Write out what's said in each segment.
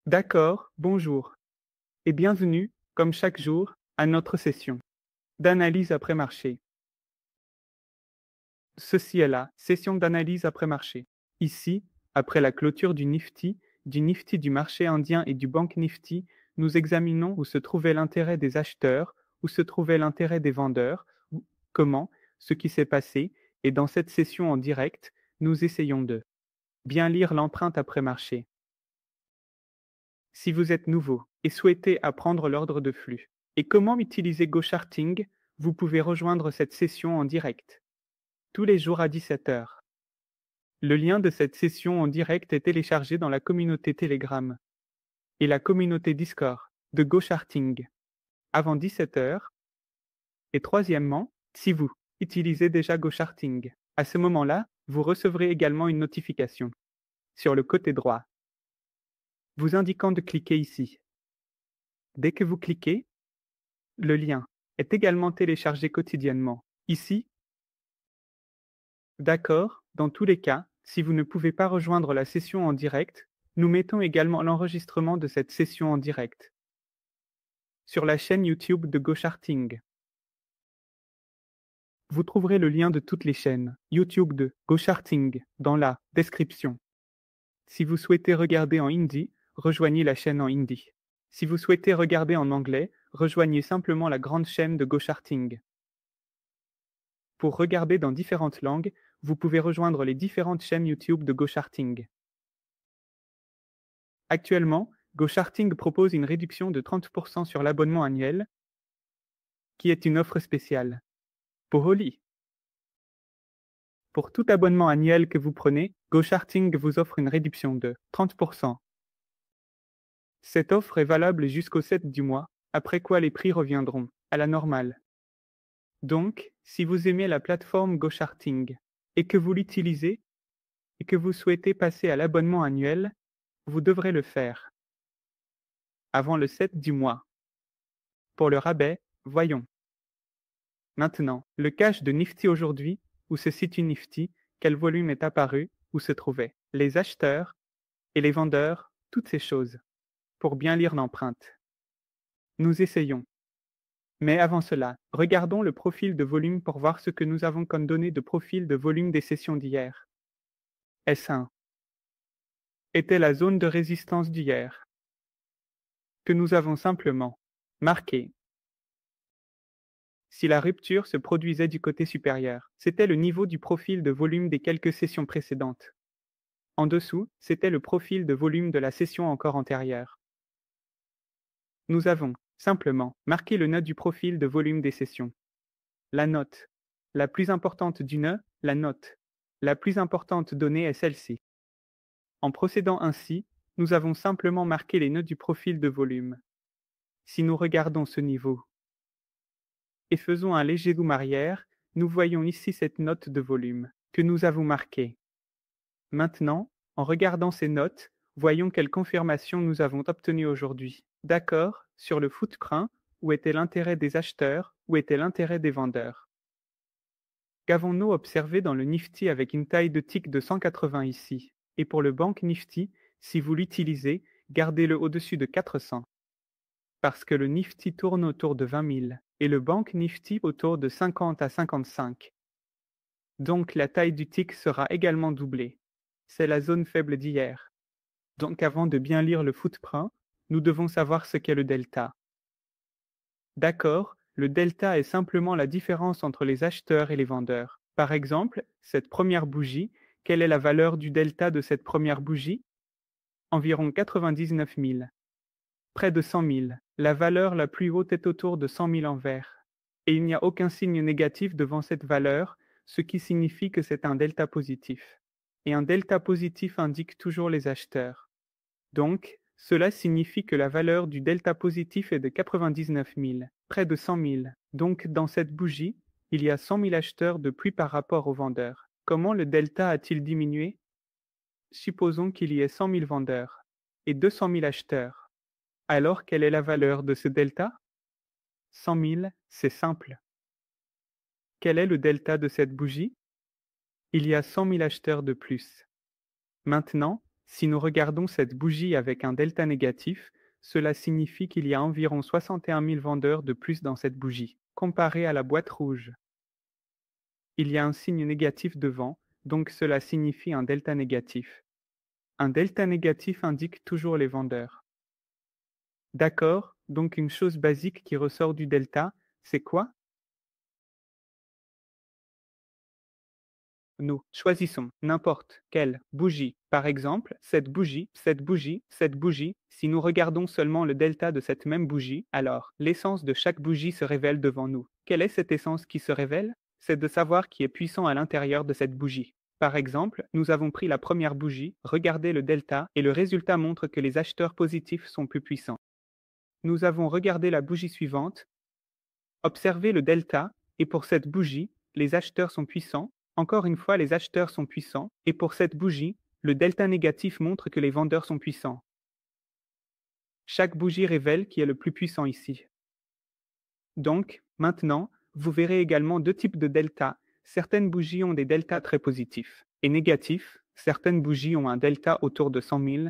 D'accord, bonjour et bienvenue, comme chaque jour, à notre session d'analyse après marché. Ceci est la session d'analyse après marché. Ici, après la clôture du Nifty du marché indien et du Bank Nifty, nous examinons où se trouvait l'intérêt des acheteurs, où se trouvait l'intérêt des vendeurs, comment, ce qui s'est passé, et dans cette session en direct, nous essayons de bien lire l'empreinte après marché. Si vous êtes nouveau et souhaitez apprendre l'ordre de flux et comment utiliser GoCharting, vous pouvez rejoindre cette session en direct, tous les jours à 17 heures. Le lien de cette session en direct est téléchargé dans la communauté Telegram et la communauté Discord de GoCharting avant 17 heures. Et troisièmement, si vous utilisez déjà GoCharting, à ce moment-là, vous recevrez également une notification sur le côté droit vous indiquant de cliquer ici. Dès que vous cliquez, le lien est également téléchargé quotidiennement. Ici, d'accord, dans tous les cas, si vous ne pouvez pas rejoindre la session en direct, nous mettons également l'enregistrement de cette session en direct sur la chaîne YouTube de GoCharting. Vous trouverez le lien de toutes les chaînes YouTube de GoCharting dans la description. Si vous souhaitez regarder en hindi, rejoignez la chaîne en hindi. Si vous souhaitez regarder en anglais, rejoignez simplement la grande chaîne de GoCharting. Pour regarder dans différentes langues, vous pouvez rejoindre les différentes chaînes YouTube de GoCharting. Actuellement, GoCharting propose une réduction de 30% sur l'abonnement annuel, qui est une offre spéciale. Pour Oli. Pour tout abonnement annuel que vous prenez, GoCharting vous offre une réduction de 30%. Cette offre est valable jusqu'au 7 du mois, après quoi les prix reviendront à la normale. Donc, si vous aimez la plateforme GoCharting et que vous l'utilisez et que vous souhaitez passer à l'abonnement annuel, vous devrez le faire avant le 7 du mois. Pour le rabais, voyons. Maintenant, le cache de Nifty aujourd'hui, où se situe Nifty, quel volume est apparu, où se trouvaient les acheteurs et les vendeurs, toutes ces choses, pour bien lire l'empreinte. Nous essayons. Mais avant cela, regardons le profil de volume pour voir ce que nous avons comme données de profil de volume des sessions d'hier. S1 était la zone de résistance d'hier, que nous avons simplement marquée. Si la rupture se produisait du côté supérieur, c'était le niveau du profil de volume des quelques sessions précédentes. En dessous, c'était le profil de volume de la session encore antérieure. Nous avons simplement marqué le nœud du profil de volume des sessions. La note la plus importante du nœud, la note la plus importante donnée est celle-ci. En procédant ainsi, nous avons simplement marqué les nœuds du profil de volume. Si nous regardons ce niveau et faisons un léger zoom arrière, nous voyons ici cette note de volume que nous avons marquée. Maintenant, en regardant ces notes, voyons quelle confirmation nous avons obtenue aujourd'hui. D'accord, sur le footprint, où était l'intérêt des acheteurs, où était l'intérêt des vendeurs. Qu'avons-nous observé dans le Nifty avec une taille de tick de 180 ici? Et pour le Bank Nifty, si vous l'utilisez, gardez-le au-dessus de 400. Parce que le Nifty tourne autour de 20 000 et le Bank Nifty autour de 50 à 55. Donc la taille du tick sera également doublée. C'est la zone faible d'hier. Donc avant de bien lire le footprint, nous devons savoir ce qu'est le delta. D'accord, le delta est simplement la différence entre les acheteurs et les vendeurs. Par exemple, cette première bougie, quelle est la valeur du delta de cette première bougie? Environ 99 000. Près de 100 000. La valeur la plus haute est autour de 100 000 en vert. Et il n'y a aucun signe négatif devant cette valeur, ce qui signifie que c'est un delta positif. Et un delta positif indique toujours les acheteurs. Donc, cela signifie que la valeur du delta positif est de 99 000, près de 100 000. Donc, dans cette bougie, il y a 100 000 acheteurs de plus par rapport aux vendeurs. Comment le delta a-t-il diminué? Supposons qu'il y ait 100 000 vendeurs et 200 000 acheteurs. Alors, quelle est la valeur de ce delta? 100 000, c'est simple. Quel est le delta de cette bougie? Il y a 100 000 acheteurs de plus. Maintenant, Si nous regardons cette bougie avec un delta négatif, cela signifie qu'il y a environ 61 000 vendeurs de plus dans cette bougie, comparé à la boîte rouge. Il y a un signe négatif devant, donc cela signifie un delta négatif. Un delta négatif indique toujours les vendeurs. D'accord, donc une chose basique qui ressort du delta, c'est quoi? Nous choisissons n'importe quelle bougie. Par exemple, cette bougie, cette bougie, cette bougie. Si nous regardons seulement le delta de cette même bougie, alors l'essence de chaque bougie se révèle devant nous. Quelle est cette essence qui se révèle? C'est de savoir qui est puissant à l'intérieur de cette bougie. Par exemple, nous avons pris la première bougie, regardé le delta, et le résultat montre que les acheteurs positifs sont plus puissants. Nous avons regardé la bougie suivante, observé le delta, et pour cette bougie, les acheteurs sont puissants. Encore une fois, les acheteurs sont puissants, et pour cette bougie, le delta négatif montre que les vendeurs sont puissants. Chaque bougie révèle qui est le plus puissant ici. Donc, maintenant, vous verrez également deux types de delta. Certaines bougies ont des deltas très positifs et négatifs. Certaines bougies ont un delta autour de 100 000,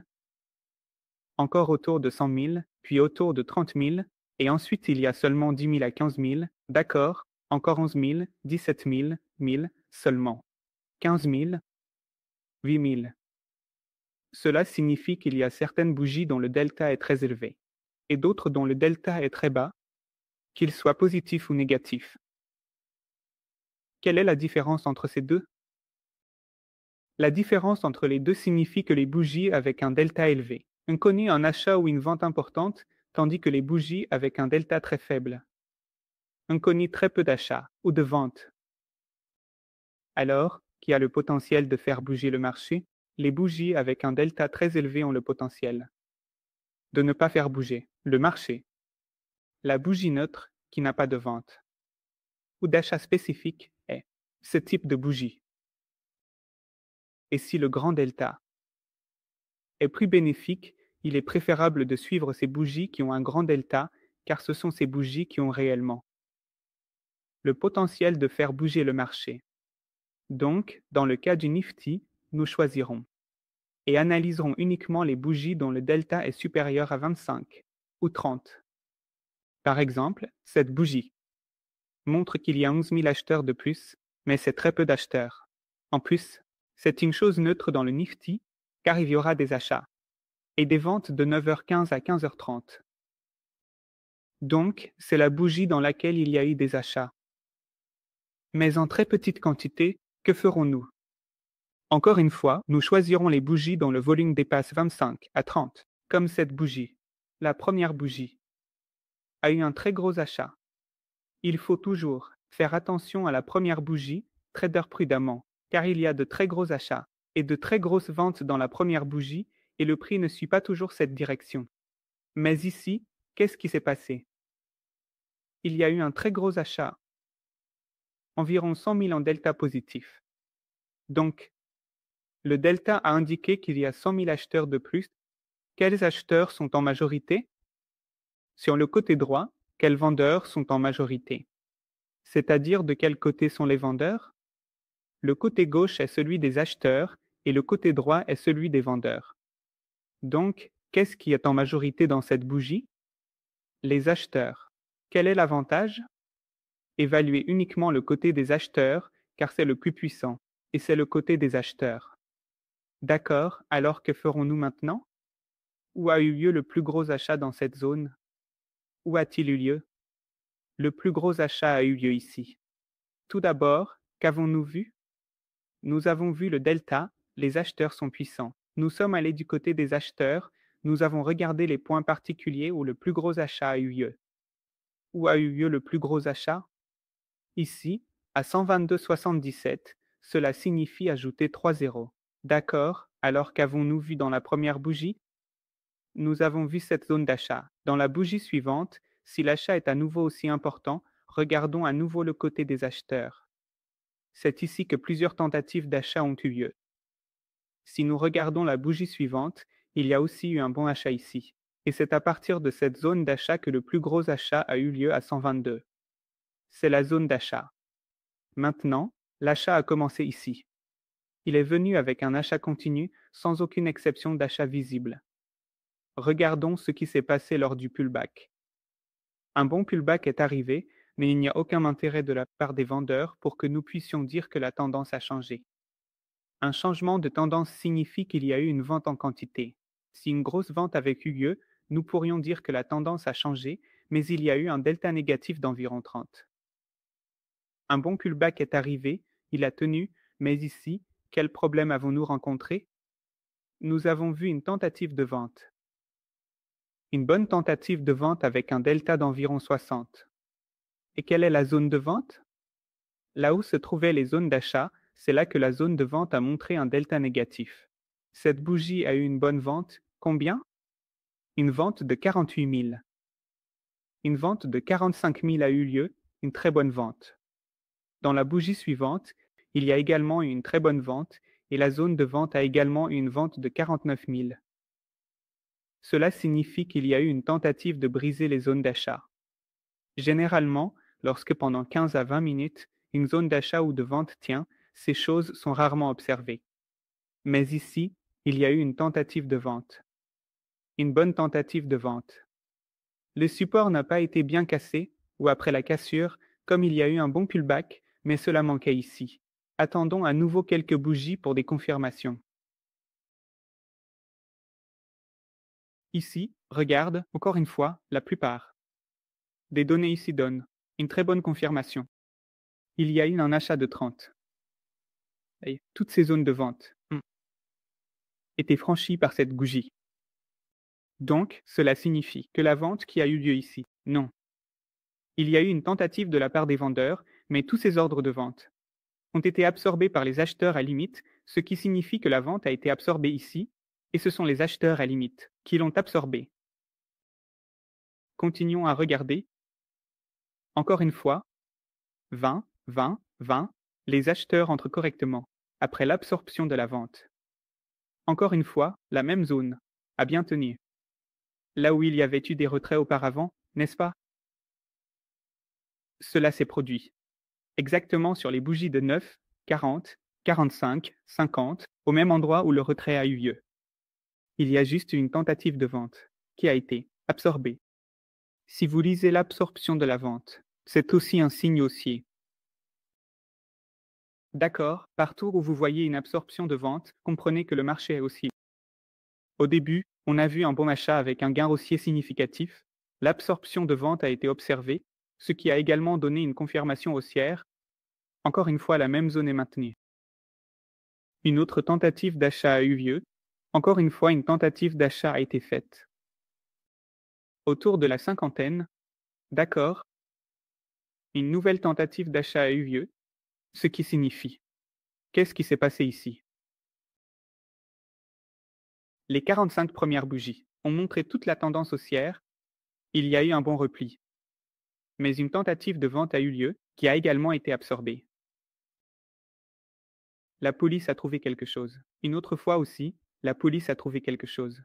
encore autour de 100 000, puis autour de 30 000, et ensuite il y a seulement 10 000 à 15 000, d'accord, encore 11 000, 17 000, 1000, seulement 15 000, 8 000. Cela signifie qu'il y a certaines bougies dont le delta est très élevé, et d'autres dont le delta est très bas, qu'ils soient positifs ou négatifs. Quelle est la différence entre ces deux? La différence entre les deux signifie que les bougies avec un delta élevé ont connu un achat ou une vente importante, tandis que les bougies avec un delta très faible ont connu très peu d'achats ou de ventes. Alors, qui a le potentiel de faire bouger le marché? Les bougies avec un delta très élevé ont le potentiel de ne pas faire bouger le marché. La bougie neutre, qui n'a pas de vente ou d'achat spécifique, est ce type de bougie. Et si le grand delta est plus bénéfique, il est préférable de suivre ces bougies qui ont un grand delta, car ce sont ces bougies qui ont réellement le potentiel de faire bouger le marché. Donc, dans le cas du Nifty, nous choisirons et analyserons uniquement les bougies dont le delta est supérieur à 25 ou 30. Par exemple, cette bougie montre qu'il y a 11 000 acheteurs de plus, mais c'est très peu d'acheteurs. En plus, c'est une chose neutre dans le Nifty, car il y aura des achats et des ventes de 9h15 à 15h30. Donc, c'est la bougie dans laquelle il y a eu des achats. Mais en très petite quantité, que ferons-nous? Encore une fois, nous choisirons les bougies dont le volume dépasse 25 à 30, comme cette bougie. La première bougie a eu un très gros achat. Il faut toujours faire attention à la première bougie, trader prudemment, car il y a de très gros achats et de très grosses ventes dans la première bougie et le prix ne suit pas toujours cette direction. Mais ici, qu'est-ce qui s'est passé? Il y a eu un très gros achat, environ 100 000 en delta positif. Donc, le delta a indiqué qu'il y a 100 000 acheteurs de plus. Quels acheteurs sont en majorité? Sur le côté droit, quels vendeurs sont en majorité? C'est-à-dire de quel côté sont les vendeurs? Le côté gauche est celui des acheteurs et le côté droit est celui des vendeurs. Donc, qu'est-ce qui est en majorité dans cette bougie? Les acheteurs. Quel est l'avantage? Évaluer uniquement le côté des acheteurs, car c'est le plus puissant, et c'est le côté des acheteurs. D'accord, alors que ferons-nous maintenant? Où a eu lieu le plus gros achat dans cette zone? Où a-t-il eu lieu? Le plus gros achat a eu lieu ici. Tout d'abord, qu'avons-nous vu? Nous avons vu le delta, les acheteurs sont puissants. Nous sommes allés du côté des acheteurs, nous avons regardé les points particuliers où le plus gros achat a eu lieu. Où a eu lieu le plus gros achat? Ici, à 122,77, cela signifie ajouter 3 zéros. D'accord, alors qu'avons-nous vu dans la première bougie? Nous avons vu cette zone d'achat. Dans la bougie suivante, si l'achat est à nouveau aussi important, regardons à nouveau le côté des acheteurs. C'est ici que plusieurs tentatives d'achat ont eu lieu. Si nous regardons la bougie suivante, il y a aussi eu un bon achat ici. Et c'est à partir de cette zone d'achat que le plus gros achat a eu lieu à 122. C'est la zone d'achat. Maintenant, l'achat a commencé ici. Il est venu avec un achat continu sans aucune exception d'achat visible. Regardons ce qui s'est passé lors du pullback. Un bon pullback est arrivé, mais il n'y a aucun intérêt de la part des vendeurs pour que nous puissions dire que la tendance a changé. Un changement de tendance signifie qu'il y a eu une vente en quantité. Si une grosse vente avait eu lieu, nous pourrions dire que la tendance a changé, mais il y a eu un delta négatif d'environ 30. Un bon pullback est arrivé, il a tenu, mais ici, quel problème avons-nous rencontré? Nous avons vu une tentative de vente. Une bonne tentative de vente avec un delta d'environ 60. Et quelle est la zone de vente? Là où se trouvaient les zones d'achat, c'est là que la zone de vente a montré un delta négatif. Cette bougie a eu une bonne vente. Combien? Une vente de 48 000. Une vente de 45 000 a eu lieu, une très bonne vente. Dans la bougie suivante, il y a également eu une très bonne vente et la zone de vente a également eu une vente de 49 000. Cela signifie qu'il y a eu une tentative de briser les zones d'achat. Généralement, lorsque pendant 15 à 20 minutes, une zone d'achat ou de vente tient, ces choses sont rarement observées. Mais ici, il y a eu une tentative de vente. Une bonne tentative de vente. Le support n'a pas été bien cassé, ou après la cassure, comme il y a eu un bon pullback, mais cela manquait ici. Attendons à nouveau quelques bougies pour des confirmations. Ici, regarde, encore une fois, la plupart. Des données ici donnent une très bonne confirmation. Il y a eu un achat de 30. Et toutes ces zones de vente étaient franchies par cette bougie. Donc, cela signifie que la vente qui a eu lieu ici, non. Il y a eu une tentative de la part des vendeurs, mais tous ces ordres de vente ont été absorbés par les acheteurs à limite, ce qui signifie que la vente a été absorbée ici, et ce sont les acheteurs à limite qui l'ont absorbée. Continuons à regarder. Encore une fois, 20, 20, 20, les acheteurs entrent correctement, après l'absorption de la vente. Encore une fois, la même zone, a bien tenu. Là où il y avait eu des retraits auparavant, n'est-ce pas? Cela s'est produit. Exactement sur les bougies de 9, 40, 45, 50, au même endroit où le retrait a eu lieu. Il y a juste une tentative de vente qui a été absorbée. Si vous lisez l'absorption de la vente, c'est aussi un signe haussier. D'accord, partout où vous voyez une absorption de vente, comprenez que le marché est haussier. Au début, on a vu un bon achat avec un gain haussier significatif. L'absorption de vente a été observée, ce qui a également donné une confirmation haussière. Encore une fois, la même zone est maintenue. Une autre tentative d'achat a eu lieu. Encore une fois, une tentative d'achat a été faite. Autour de la cinquantaine, d'accord, une nouvelle tentative d'achat a eu lieu, ce qui signifie. Qu'est-ce qui s'est passé ici? Les 45 premières bougies ont montré toute la tendance haussière. Il y a eu un bon repli. Mais une tentative de vente a eu lieu, qui a également été absorbée. La police a trouvé quelque chose. Une autre fois aussi, la police a trouvé quelque chose.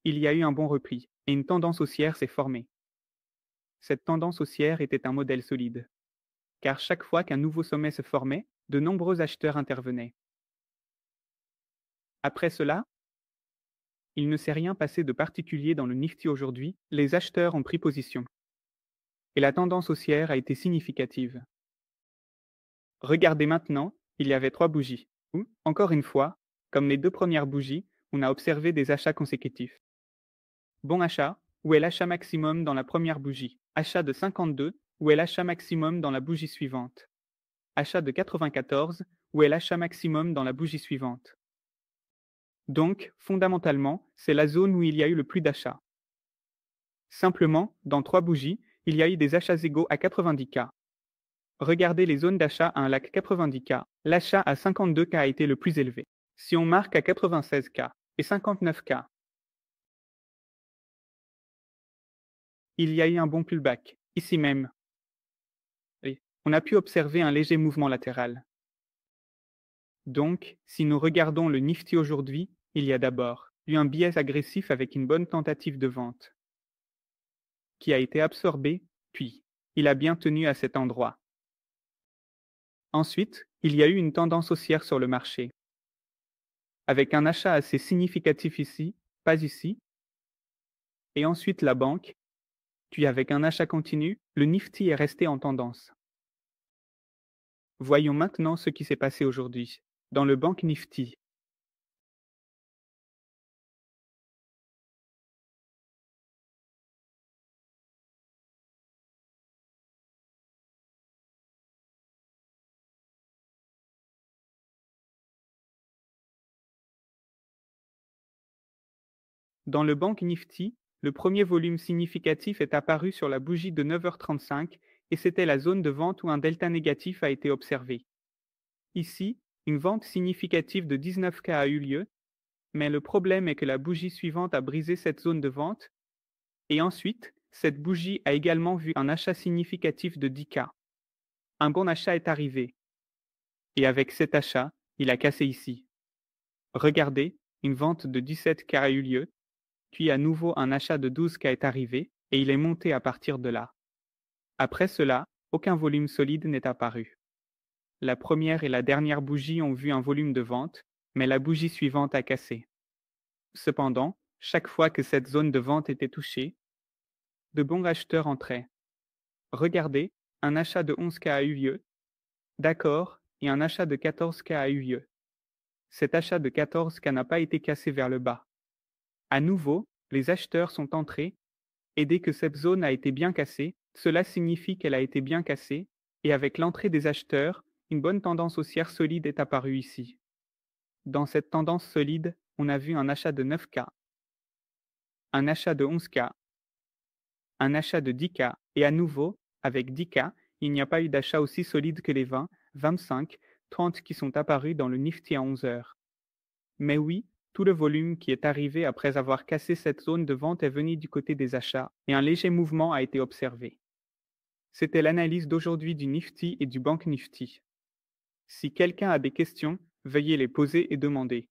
Il y a eu un bon repli, et une tendance haussière s'est formée. Cette tendance haussière était un modèle solide. Car chaque fois qu'un nouveau sommet se formait, de nombreux acheteurs intervenaient. Après cela, il ne s'est rien passé de particulier dans le Nifty aujourd'hui, les acheteurs ont pris position. Et la tendance haussière a été significative. Regardez maintenant, il y avait 3 bougies, où, encore une fois, comme les 2 premières bougies, on a observé des achats consécutifs. Bon achat, où est l'achat maximum dans la première bougie? Achat de 52, où est l'achat maximum dans la bougie suivante? Achat de 94, où est l'achat maximum dans la bougie suivante? Donc, fondamentalement, c'est la zone où il y a eu le plus d'achats. Simplement, dans 3 bougies, il y a eu des achats égaux à 90K. Regardez les zones d'achat à un lac 90K. L'achat à 52K a été le plus élevé. Si on marque à 96K et 59K, il y a eu un bon pullback, ici même. Et on a pu observer un léger mouvement latéral. Donc, si nous regardons le Nifty aujourd'hui, il y a d'abord eu un biais agressif avec une bonne tentative de vente qui a été absorbé, puis il a bien tenu à cet endroit. Ensuite, il y a eu une tendance haussière sur le marché. avec un achat assez significatif ici, pas ici, et ensuite la banque, puis avec un achat continu, le Nifty est resté en tendance. Voyons maintenant ce qui s'est passé aujourd'hui. Dans le Bank Nifty, dans le Bank Nifty, le premier volume significatif est apparu sur la bougie de 9h35 et c'était la zone de vente où un delta négatif a été observé. Ici, une vente significative de 19K a eu lieu, mais le problème est que la bougie suivante a brisé cette zone de vente et ensuite, cette bougie a également vu un achat significatif de 10K. Un bon achat est arrivé et avec cet achat, il a cassé ici. Regardez, une vente de 17K a eu lieu, puis à nouveau un achat de 12K est arrivé et il est monté à partir de là. Après cela, aucun volume solide n'est apparu. La première et la dernière bougie ont vu un volume de vente, mais la bougie suivante a cassé. Cependant, chaque fois que cette zone de vente était touchée, de bons acheteurs entraient. Regardez, un achat de 11K a eu lieu, d'accord, et un achat de 14K a eu lieu. Cet achat de 14K n'a pas été cassé vers le bas. À nouveau, les acheteurs sont entrés, et dès que cette zone a été bien cassée, cela signifie qu'elle a été bien cassée, et avec l'entrée des acheteurs, une bonne tendance haussière solide est apparue ici. Dans cette tendance solide, on a vu un achat de 9K, un achat de 11K, un achat de 10K, et à nouveau, avec 10K, il n'y a pas eu d'achat aussi solide que les 20, 25, 30 qui sont apparus dans le Nifty à 11 heures. Mais oui, tout le volume qui est arrivé après avoir cassé cette zone de vente est venu du côté des achats, et un léger mouvement a été observé. C'était l'analyse d'aujourd'hui du Nifty et du Bank Nifty. Si quelqu'un a des questions, veuillez les poser et demander.